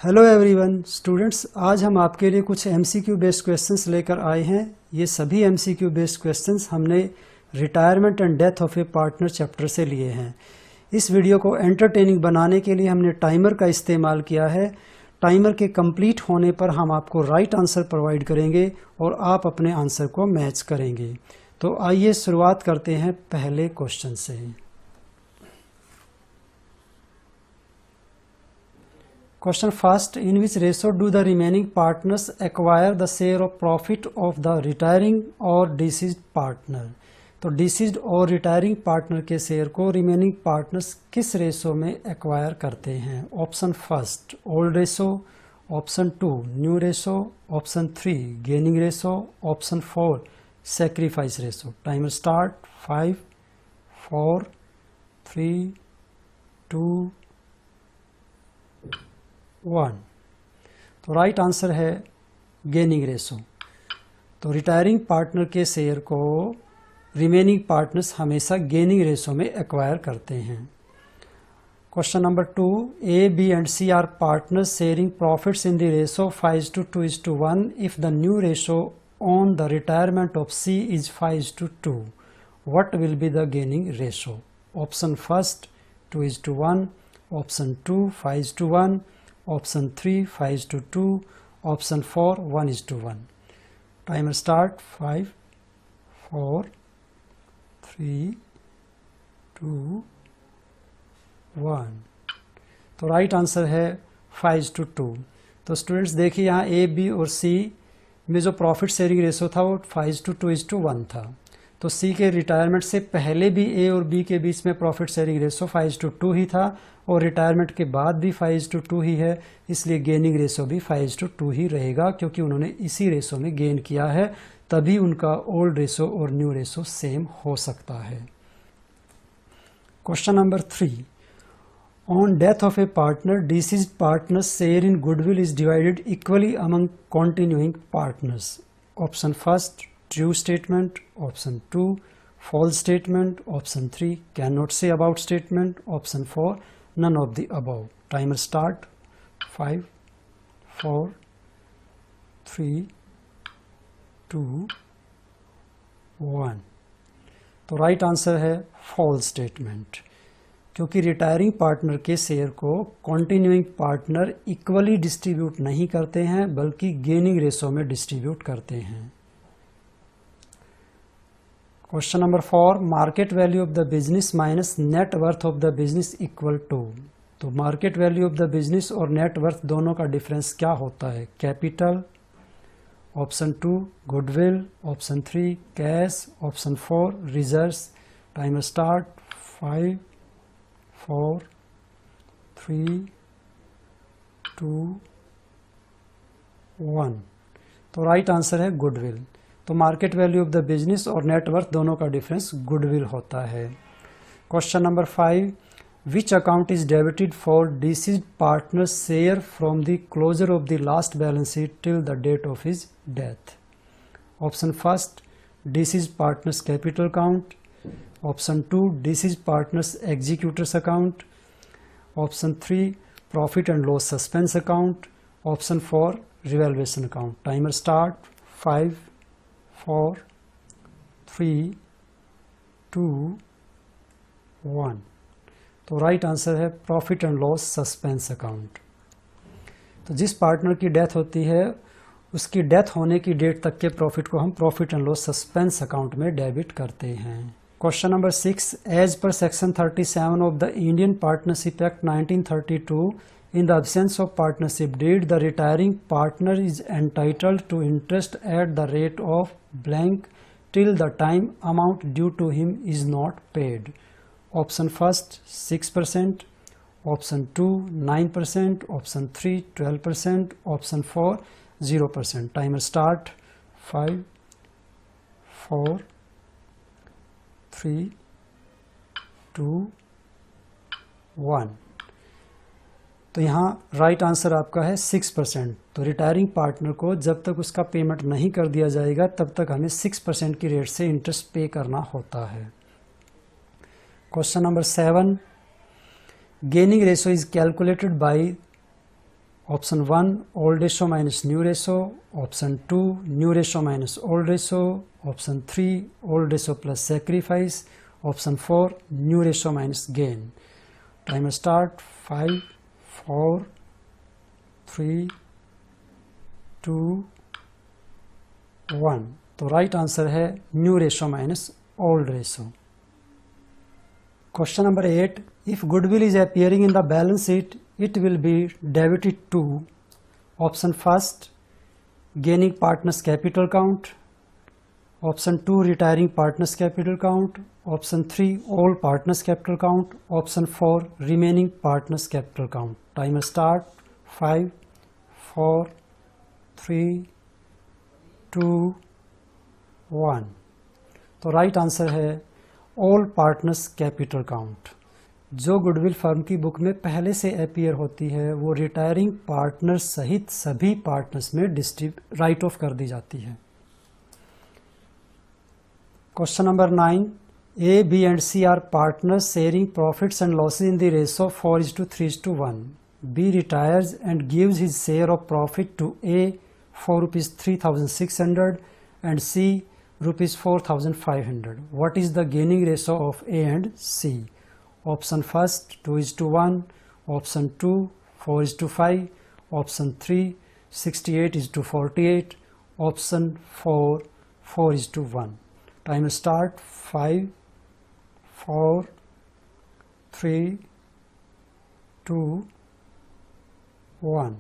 Hello everyone students, आज हम आपके लिए कुछ एमसीक्यू बेस्ड क्वेश्चंस लेकर आए हैं। ये सभी एमसीक्यू बेस्ड क्वेश्चंस हमने retirement and death of a partner chapter से लिए हैं। इस वीडियो को एंटरटेनिंग बनाने के लिए हमने टाइमर का इस्तेमाल किया है। टाइमर के कंप्लीट होने पर हम आपको राइट आंसर प्रोवाइड करेंगे और आप अपने आंसर को मैच करेंगे। तो आइए शुरुआत करते हैं पहले क्वेश्चन से। Question first, in which ratio do the remaining partners acquire the share of profit of the retiring or deceased partner? तो डिसीज्ड और रिटायरिंग पार्टनर के शेयर को रिमेनिंग पार्टनर्स किस रेशो में एक्वायर करते हैं? Option first old ratio, option 2 new ratio, option 3 gaining ratio, option 4 sacrifice ratio. Timer start. 5 4 3 2 1। तो right answer है गेनिंग रेशो। तो रिटायरिंग पार्टनर के शेयर को रिमेनिंग पार्टनर्स हमेशा गेनिंग रेशो में एक्वायर करते हैं। Question number 2, A B and C are partners sharing profits in the ratio 5:2:1 if the new ratio on the retirement of C is 5:2। What will be the gaining ratio? Option first 2:1, option 2 5:1, option 3 5:2, option 4 1:1। Timer start. 5 4 3 2 1। तो right answer है 5:2। तो students देखिए, यहाँ A B और सी में जो profit sharing ratio था वो 5:2:1 था। तो सी के रिटायरमेंट से पहले भी ए और बी के बीच में प्रॉफिट शेयरिंग रेशो 5:2 ही था और रिटायरमेंट के बाद भी 5:2 ही है, इसलिए गेनिंग रेशो भी 5:2 ही रहेगा, क्योंकि उन्होंने इसी रेशो में गेन किया है, तभी उनका ओल्ड रेशो और न्यू रेशो सेम हो सकता है। Question number 3, on death of a partner deceased partners share in goodwill is divided equally among continuing partners. Option first true statement, option 2 false statement, option 3 cannot say about statement, option 4 none of the above. Timer start. 5 4 3 2 1। तो right answer है false statement, क्योंकि retiring partner के share को continuing partner equally distribute नहीं करते हैं, बल्कि gaining ratio में डिस्ट्रीब्यूट करते हैं। Question number 4, market value of the business minus net worth of the business equal to. तो market value of the business और नेट वर्थ दोनों का डिफरेंस क्या होता है? Capital, option 2 goodwill, option 3 cash, option 4 reserves. Timer start. 5 4 3 2 1। तो right answer है goodwill. तो market value of the business और नेटवर्थ दोनों का डिफरेंस गुडविल होता है। Question number 5, which account is debited for deceased partner share from the closure of the last balance sheet till the date of his death? Option first deceased partners capital account, option 2 deceased partners executors account, option 3 profit and loss suspense account, option 4 revaluation account. Timer start. 5 4 3 2 1। तो right answer है profit and loss suspense account. तो जिस partner की death होती है उसकी death होने की डेट तक के प्रॉफिट को हम profit and loss suspense account में डेबिट करते हैं। Question number 6, as per section 37 of the Indian partnership act 1932, in the absence of partnership deed, the retiring partner is entitled to interest at the rate of blank till the time amount due to him is not paid. Option first 6%, option 2 9%, option 3 12%, option 4 0%. Timer start. 5 4 3 2 1। तो यहाँ right answer आपका है 6%। तो retiring partner को जब तक उसका payment नहीं कर दिया जाएगा तब तक हमें 6% की रेट से इंटरेस्ट पे करना होता है। Question number 7, gaining ratio is calculated by Option 1 old ratio minus new ratio, option 2 new ratio minus old ratio, option 3 old ratio plus sacrifice, option 4 new ratio minus gain. Timer start. 5 4 3 2 1. तो right answer है new ratio minus old ratio. Question number 8. If goodwill is appearing in the balance sheet, it will be debited to option first gaining partners capital count, option 2 retiring partners capital count, option 3 all partners capital count, option 4 remaining partners capital count. Timer start. 5 4 3 2 1. तो right answer है all partners capital count. जो goodwill firm की book में पहले से appear होती है वो रिटायरिंग पार्टनर्स सहित सभी पार्टनर्स में राइट ऑफ कर दी जाती है. Question number 9. A, B and C are partners sharing profits and losses in the ratio 4:3:1. B retires and gives his share of profit to A for rupees 3,600 and C rupees 4,500. What is the gaining ratio of A and C? Option first 2:1, option 2 4:5, option 3 68:48, option 4 4:1. Time start. 5 4 3 2 1.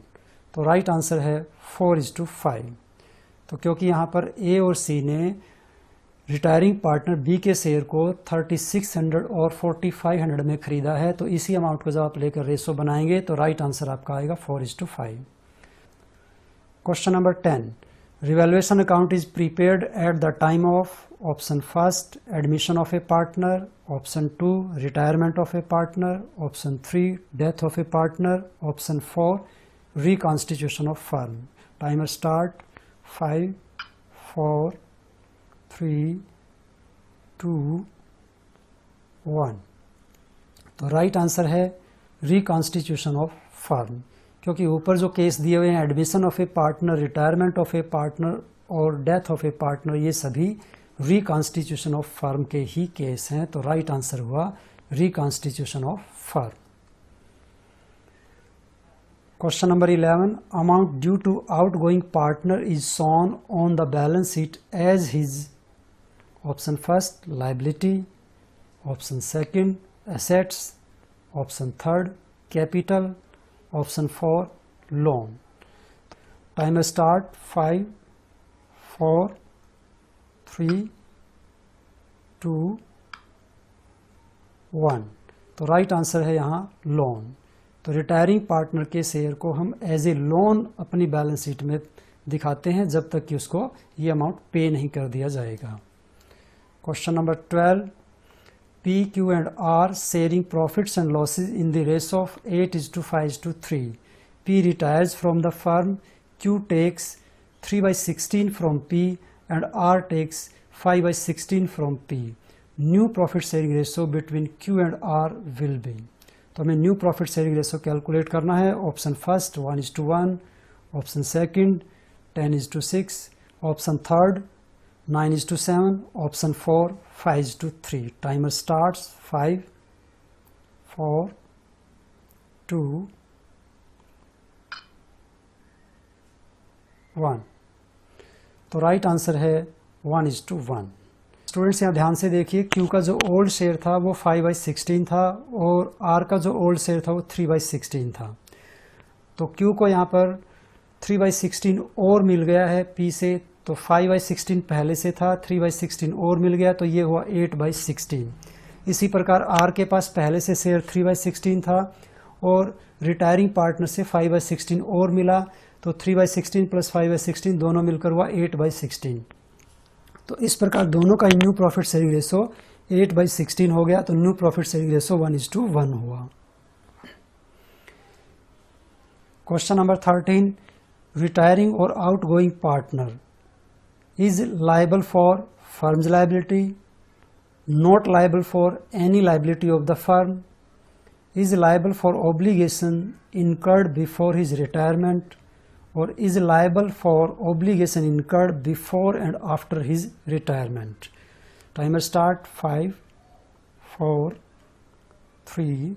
तो right answer है 4:5. तो क्योंकि यहाँ पर ए और सी ने retiring partner B के share को 3600 और 4500 में खरीदा है, तो इसी अमाउंट को जब आप लेकर रेशो बनाएंगे तो राइट आंसर आपका आएगा 4:5. Question number 10. Revaluation account is prepared eight the time of option first admission of a partner, option 2 retirement of a partner, option 3 death of a partner, option 4 reconstitution of firm. Timer start. 5 4 3 2 1. तो right answer है reconstitution of firm. क्योंकि ऊपर जो case दिए हुए हैं admission of a partner, retirement of a partner और death of a partner, ये सभी रिकॉन्स्टिट्यूशन ऑफ फर्म के ही केस हैं. तो राइट आंसर हुआ reconstitution of firm. Question number 11. Amount due to outgoing partner is shown on the balance sheet as his option first liability, option second assets, option third capital, option 4 loan. Timer start. 5 4 3 2 1. तो right answer है यहाँ loan. तो retiring partner के share को हम as a loan अपनी balance sheet में दिखाते हैं जब तक कि उसको ये अमाउंट पे नहीं कर दिया जाएगा. Question number 12. P, Q and R sharing profits and losses in the ratio of 8:5:3. P retires from the firm, Q takes 3/16 from P and R takes 5/16 from P. New profit sharing ratio between Q and R will be. तो हमें new profit sharing ratio calculate करना है. Option first 1:1, option second 10:6, option third 9:7, option 4 5:3. Timer starts. 5 4 2 1. तो right answer है 1:1. Students यहाँ ध्यान से देखिए, Q का जो ओल्ड शेयर था वो 5/16 था और R का जो ओल्ड शेयर था वो 3/16 था. तो Q को यहाँ पर 3/16 और मिल गया है P से, तो 5/16 पहले से था, 3/16 और मिल गया तो ये हुआ 8/16. इसी प्रकार R के पास पहले से शेयर 3/16 था और रिटायरिंग पार्टनर से 5/16 और मिला, तो 3/16 प्लस 5/16 दोनों मिलकर हुआ 8/16. तो इस प्रकार दोनों का न्यू प्रॉफिट शेयरिंग रेशो 8/16 हो गया, तो न्यू प्रॉफिट शेयरिंग रेशो 1:1 हुआ. Question number 13. रिटायरिंग और outgoing partner is liable for firms liability, not liable for any liability of the firm, is liable for obligation incurred before his retirement or is liable for obligation incurred before and after his retirement. Timer start. 5, 4, 3,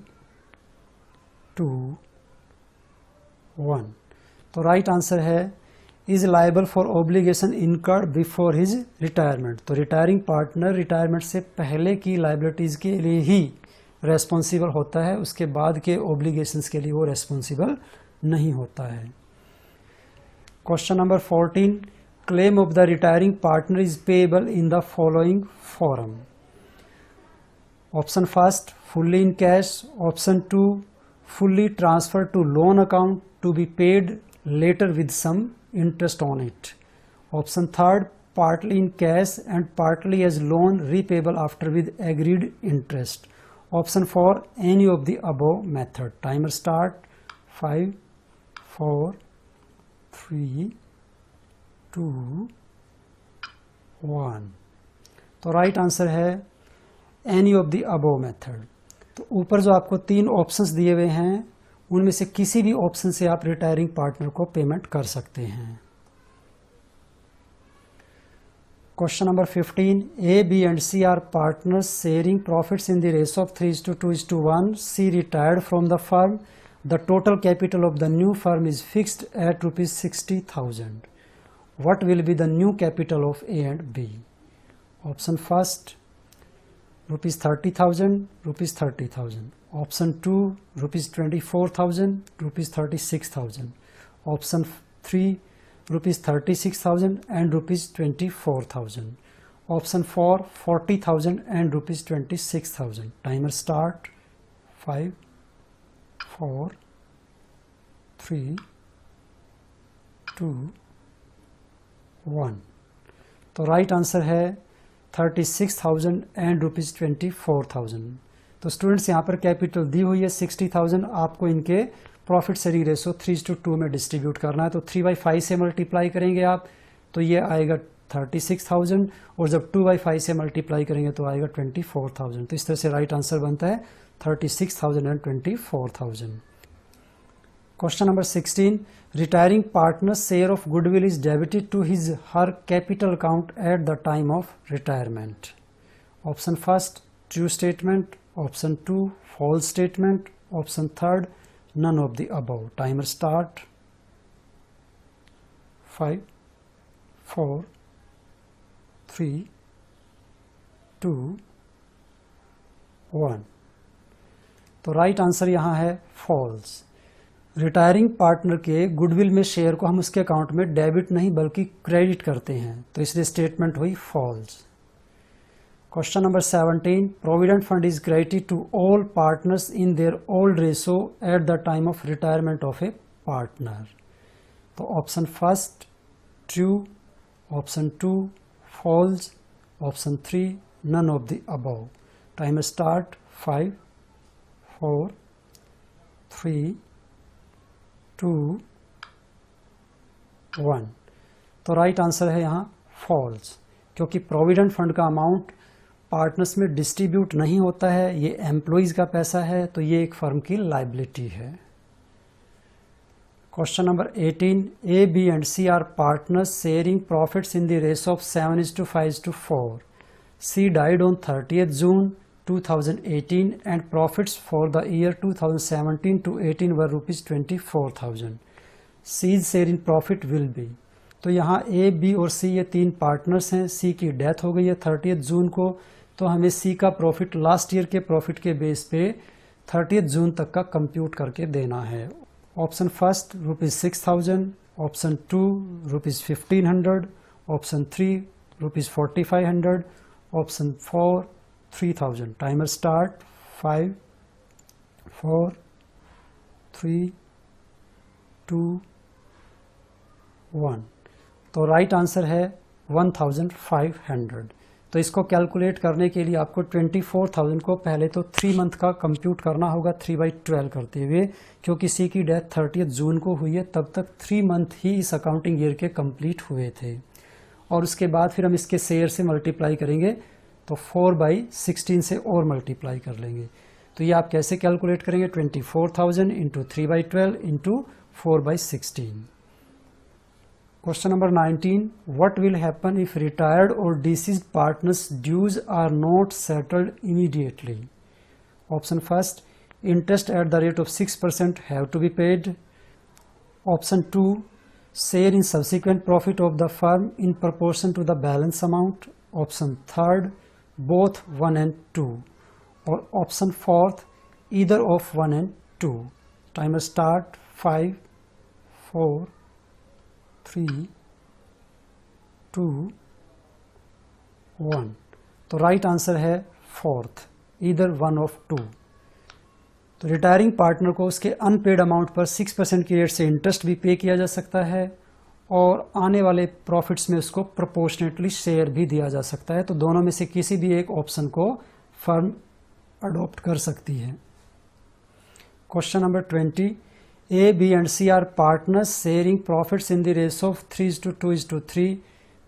2, 1. तो right answer है is liable for obligation incurred before his retirement. तो retiring partner retirement से पहले की liabilities के लिए ही responsible होता है, उसके बाद के ऑब्लिगेशंस के लिए वो रेस्पॉन्सिबल नहीं होता है। Question number 14, claim of the retiring partner is payable in the following form. Option first fully in cash, option 2 fully transferred to loan account to be paid later with some interest on it. Option third, partly in cash and partly as loan repayable after with agreed interest. Option 4, any of the above method. Timer start. 5, 4, 3, 2, 1. तो right answer है any of the above method. तो ऊपर जो आपको 3 options दिए हुए हैं उनमें से किसी भी ऑप्शन से आप रिटायरिंग पार्टनर को पेमेंट कर सकते हैं। Question number 15, A B and C are partners sharing profits in the ratio of 3:2:1. C retired from the firm. The total capital of the new firm is fixed at ₹60,000. What will be the new capital of A and B? Option first ₹30,000, ₹30,000. Option 2, ₹24,000, ₹36,000. Option 3, ₹36,000 and ₹24,000. Option 4, 40,000 and ₹26,000. Timer start. 5, 4, 3, 2, 1. तो right answer है 36,000 and ₹24,000. तो students यहाँ पर capital दी हुई है 60,000, आपको इनके profit sharing ratio 3:2 में डिस्ट्रीब्यूट करना है। तो 3/5 से मल्टीप्लाई करेंगे आप तो ये आएगा 36,000 और जब 2/5 से मल्टीप्लाई करेंगे तो आएगा 24,000। तो इस तरह से राइट आंसर बनता है 36,000 and 24,000। Question number 16, retiring partner share of goodwill is debited to his her capital account at the time of retirement. Option first true statement, option 2 false statement, option third none of the above. Timer start. 5, 4, 3, 2, 1. तो right answer यहाँ है false. Retiring partner के goodwill में share को हम उसके account में debit नहीं बल्कि क्रेडिट करते हैं, तो इसलिए स्टेटमेंट हुई false. Question number 17, provident fund is credited to all partners in their old ratio at the time of retirement of a partner. तो option first true, option 2 false, option 3 none of the above. Timer start. 5, 4, 3, 2, 1. तो right answer है यहाँ false, क्योंकि provident fund का amount partners में distribute नहीं होता है, ये एम्प्लॉइज का पैसा है, तो ये एक फर्म की लाइबिलिटी है. Question number 18, A B and C are partners sharing profits in the ratio of 7:5:4. C died on 30th June 2018 and profits for the year 2017 to 18 were ₹24,000. C's share in profit will be. तो यहाँ A B और सी ये 3 partners हैं. सी की death हो गई है 30th June को, तो हमें सी का प्रॉफिट लास्ट ईयर के प्रॉफिट के बेस पे 30th June तक का कंप्यूट करके देना है. Option first ₹6,000, option 2 ₹1,500, option 3 ₹4,500, option 4 3,000. Timer start. 5, 4, 3, 2, 1. तो राइट आंसर है 1,500. तो इसको कैलकुलेट करने के लिए आपको 24,000 को पहले तो 3 मंथ का कंप्यूट करना होगा 3/12 करते हुए, क्योंकि सी की डेथ 30th June को हुई है, तब तक 3 मंथ ही इस अकाउंटिंग ईयर के कंप्लीट हुए थे. और उसके बाद फिर हम इसके शेयर से मल्टीप्लाई करेंगे तो 4/16 से और मल्टीप्लाई कर लेंगे. तो ये आप कैसे कैलकुलेट करेंगे? 24,000 into 3/12 into 4/16। Question number 19. What will happen if retired or deceased partners' dues are not settled immediately? Option first, interest at the rate of 6% have to be paid. Option 2, share in subsequent profit of the firm in proportion to the balance amount. Option third, both 1 and 2. Or option fourth, either of 1 and 2. Timer start. 5, 4, 3, 2, 1। तो right answer है fourth, either 1 of 2। तो retiring partner को उसके unpaid amount पर 6% की rate से interest भी पे किया जा सकता है और आने वाले प्रॉफिट्स में उसको प्रोपोर्शनेटली शेयर भी दिया जा सकता है। तो दोनों में से किसी भी एक ऑप्शन को फर्म अडॉप्ट कर सकती है। Question number 20। A, B and C are partners sharing profits in the ratio of 3:2:3.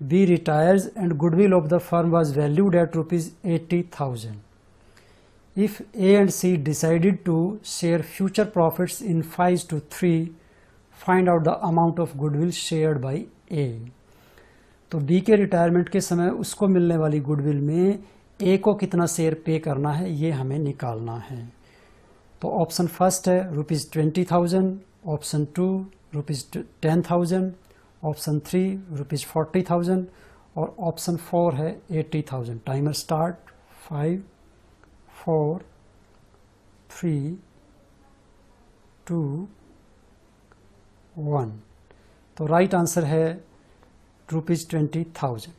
B retires and goodwill of the firm was valued at rupees 80,000. If A and C decided to share future profits in 5:3, find out the amount of goodwill shared by A. तो B के retirement के समय उसको मिलने वाली goodwill में A को कितना शेयर पे करना है ये हमें निकालना है। तो ऑप्शन फर्स्ट है ₹20,000, ऑप्शन 2 ₹10,000, ऑप्शन 3 ₹40,000 और ऑप्शन 4 है 80,000। Timer start. 5, 4, 3, 2, 1। तो राइट आंसर है ₹20,000।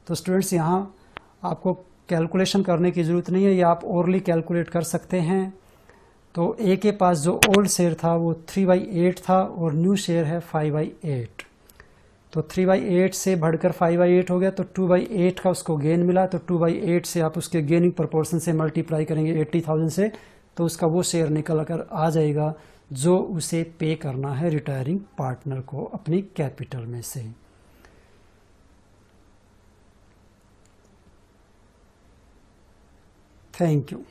तो स्टूडेंट्स यहाँ आपको कैलकुलेशन करने की ज़रूरत नहीं है, ये आप ओरली कैलकुलेट कर सकते हैं। तो ए के पास जो ओल्ड शेयर था वो 3/8 था और न्यू शेयर है 5/8। तो 3/8 से बढ़कर 5/8 हो गया तो 2/8 का उसको गेन मिला। तो 2/8 से आप उसके गेनिंग प्रोपोर्शन से मल्टीप्लाई करेंगे 80,000 से, तो उसका वो शेयर निकल कर आ जाएगा जो उसे पे करना है रिटायरिंग पार्टनर को अपनी कैपिटल में से। Thank you.